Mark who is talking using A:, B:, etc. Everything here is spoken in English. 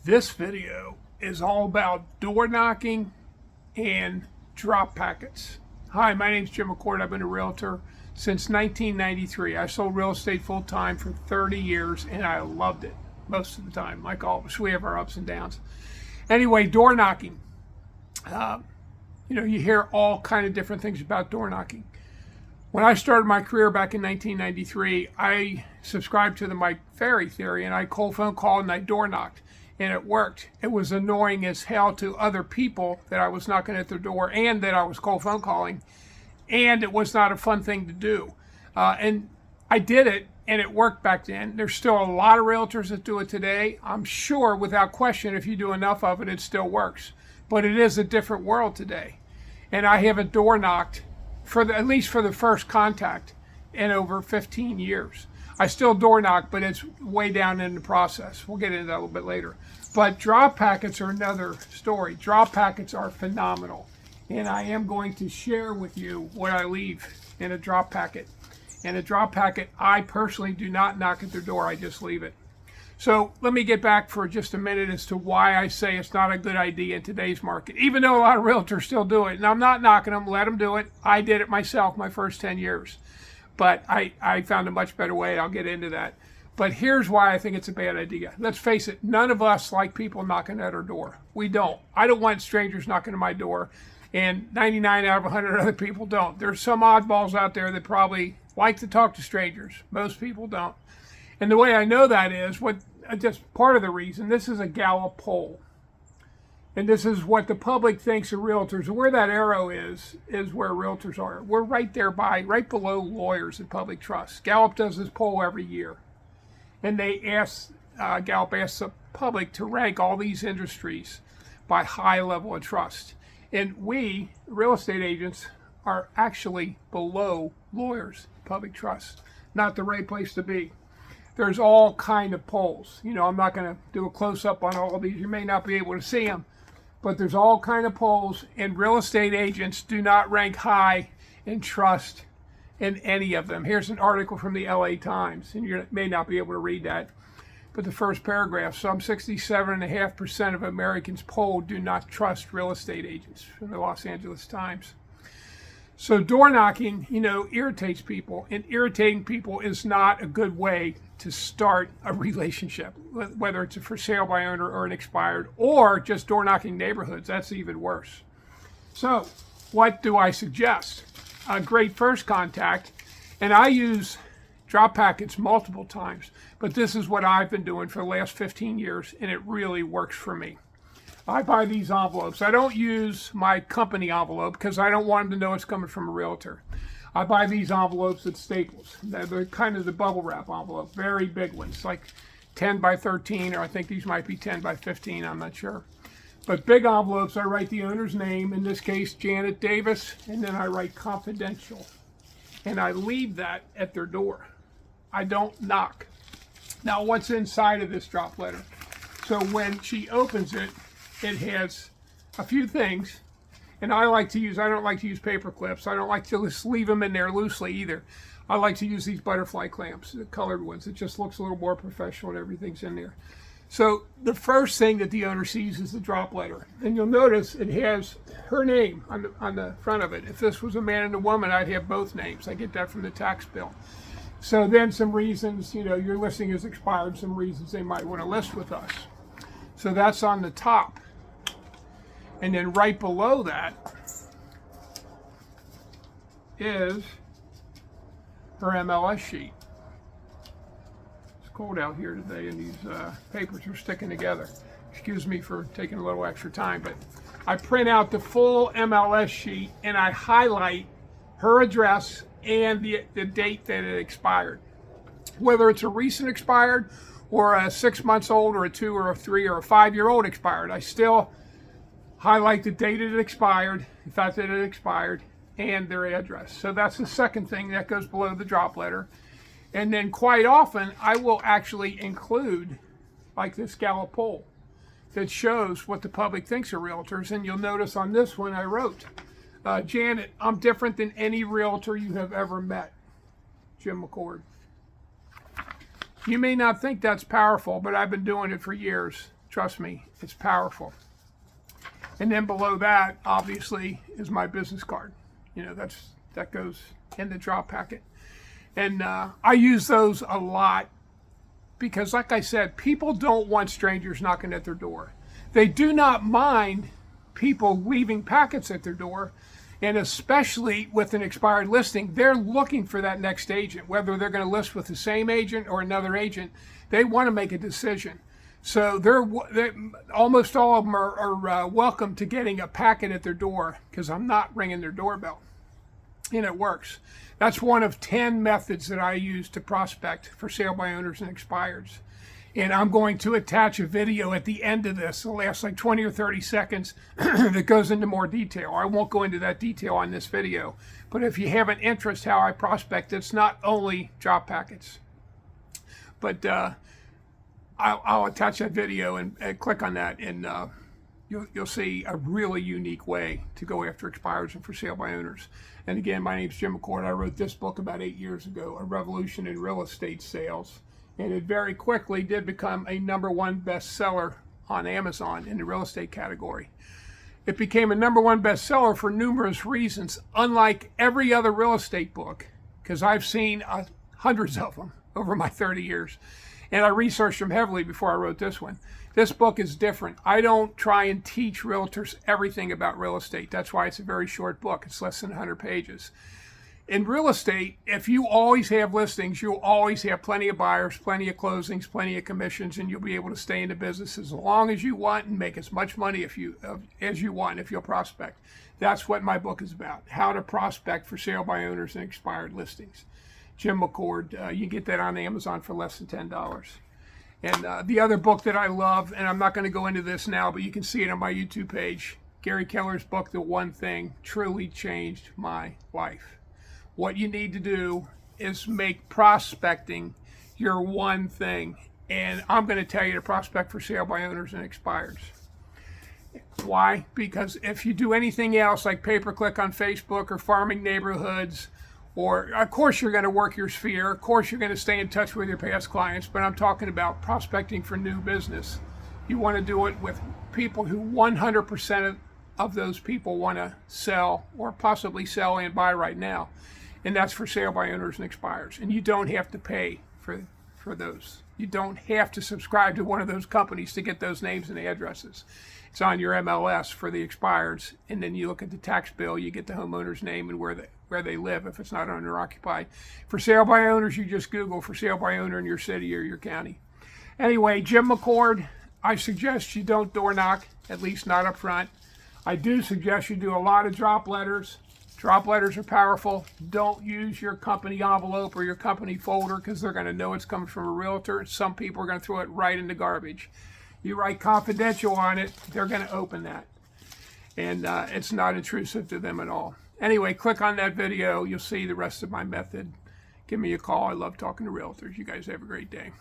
A: This video is all about door knocking and drop packets. Hi, my name is Jim McCord. I've been a realtor since 1993. I sold real estate full time for 30 years and I loved it most of the time. Like all of us, we have our ups and downs. Anyway, door knocking. You hear all kind of different things about door knocking. When I started my career back in 1993, I subscribed to the Mike Ferry theory and I cold phone called and I door knocked. And it worked. It was annoying as hell to other people that I was knocking at their door and that I was cold phone calling. And it was not a fun thing to do. And I did it and it worked back then. There's still a lot of realtors that do it today. I'm sure without question, if you do enough of it, it still works. But it is a different world today. And I haven't door knocked at least for the first contact in over 15 years. I still door knock, but it's way down in the process. We'll get into that a little bit later. But drop packets are another story. Drop packets are phenomenal. And I am going to share with you what I leave in a drop packet. In a drop packet, I personally do not knock at their door. I just leave it. So let me get back for just a minute as to why I say it's not a good idea in today's market, even though a lot of realtors still do it. And I'm not knocking them. Let them do it. I did it myself my first 10 years. But I found a much better way. I'll get into that. But here's why I think it's a bad idea. Let's face it, none of us like people knocking at our door. We don't. I don't want strangers knocking at my door, and 99 out of 100 other people don't. There's some oddballs out there that probably like to talk to strangers. Most people don't. And the way I know that is, just part of the reason, this is a Gallop Poll. And this is what the public thinks of realtors. And where that arrow is where realtors are. We're right there right below lawyers and public trust. Gallup does this poll every year. And Gallup asks the public to rank all these industries by high level of trust. And we, real estate agents, are actually below lawyers, public trust. Not the right place to be. There's all kind of polls. I'm not going to do a close-up on all of these. You may not be able to see them. But there's all kind of polls, and real estate agents do not rank high in trust in any of them. Here's an article from the LA Times, and you may not be able to read that. But the first paragraph, some 67.5% of Americans polled do not trust real estate agents, from the Los Angeles Times. So door knocking, irritates people, and irritating people is not a good way to start a relationship, whether it's a for sale by owner or an expired, or just door knocking neighborhoods. That's even worse. So what do I suggest? A great first contact, and I use drop packets multiple times, but this is what I've been doing for the last 15 years, and it really works for me. I buy these envelopes. I don't use my company envelope because I don't want them to know it's coming from a realtor. I buy these envelopes at Staples. They're kind of the bubble wrap envelope, very big ones, like 10 by 13, or I think these might be 10 by 15, I'm not sure. But big envelopes, I write the owner's name, in this case, Janet Davis, and then I write confidential. And I leave that at their door. I don't knock. Now, what's inside of this drop letter? So when she opens it, it has a few things. And I don't like to use paper clips. I don't like to just leave them in there loosely either. I like to use these butterfly clamps, the colored ones. It just looks a little more professional and everything's in there. So the first thing that the owner sees is the drop letter. And you'll notice it has her name on the front of it. If this was a man and a woman, I'd have both names. I get that from the tax bill. So then some reasons, your listing is expired, some reasons they might want to list with us. So that's on the top. And then right below that is her MLS sheet. It's cold out here today and these papers are sticking together. Excuse me for taking a little extra time, but I print out the full MLS sheet and I highlight her address and the date that it expired. Whether it's a recent expired or a 6 months old or a 2 or a 3 or a 5-year-old expired, I still highlight the date it expired, the fact that it expired, and their address. So that's the second thing that goes below the drop letter. And then quite often, I will actually include, like this Gallop Poll, that shows what the public thinks of realtors. And you'll notice on this one I wrote, Janet, I'm different than any realtor you have ever met. Jim McCord. You may not think that's powerful, but I've been doing it for years. Trust me, it's powerful. And then below that, obviously, is my business card. You know, that goes in the drop packet. And I use those a lot because, like I said, people don't want strangers knocking at their door. They do not mind people leaving packets at their door. And especially with an expired listing, they're looking for that next agent. Whether they're going to list with the same agent or another agent, they want to make a decision. So they're almost all of them are welcome to getting a packet at their door because I'm not ringing their doorbell. And it works. That's one of 10 methods that I use to prospect for sale by owners and expireds. And I'm going to attach a video at the end of this. It'll last like 20 or 30 seconds that goes into more detail. I won't go into that detail on this video. But if you have an interest how I prospect, it's not only drop packets. But I'll attach that video and click on that, and you'll see a really unique way to go after expireds and for sale by owners. And again, my name's Jim McCord. I wrote this book about 8 years ago, A Revolution in Real Estate Sales. And it very quickly did become a #1 bestseller on Amazon in the real estate category. It became a #1 bestseller for numerous reasons, unlike every other real estate book, because I've seen hundreds of them over my 30 years. And I researched them heavily before I wrote this one. This book is different. I don't try and teach realtors everything about real estate. That's why it's a very short book. It's less than 100 pages. In real estate, if you always have listings, you'll always have plenty of buyers, plenty of closings, plenty of commissions, and you'll be able to stay in the business as long as you want and make as much money as you want if you'll prospect. That's what my book is about, how to prospect for sale by owners and expired listings. Jim McCord, you can get that on Amazon for less than $10. And the other book that I love, and I'm not going to go into this now, but you can see it on my YouTube page, Gary Keller's book, The One Thing, truly changed my life. What you need to do is make prospecting your one thing. And I'm going to tell you to prospect for sale by owners and expireds. Why? Because if you do anything else like pay-per-click on Facebook or farming neighborhoods, or of course you're going to work your sphere, of course you're going to stay in touch with your past clients, but I'm talking about prospecting for new business. You want to do it with people who 100% of those people want to sell or possibly sell and buy right now. And that's for sale by owners and expireds. And you don't have to pay for those. You don't have to subscribe to one of those companies to get those names and addresses. It's on your MLS for the expireds, and then you look at the tax bill, you get the homeowner's name and where they live if it's not owner occupied. For sale by owners, you just Google for sale by owner in your city or your county. Anyway, Jim McCord, I suggest you don't door knock, at least not up front. I do suggest you do a lot of drop letters. Drop letters are powerful. Don't use your company envelope or your company folder because they're going to know it's coming from a realtor. Some people are going to throw it right in the garbage. You write confidential on it, they're going to open that. And it's not intrusive to them at all. Anyway, click on that video. You'll see the rest of my method. Give me a call. I love talking to realtors. You guys have a great day.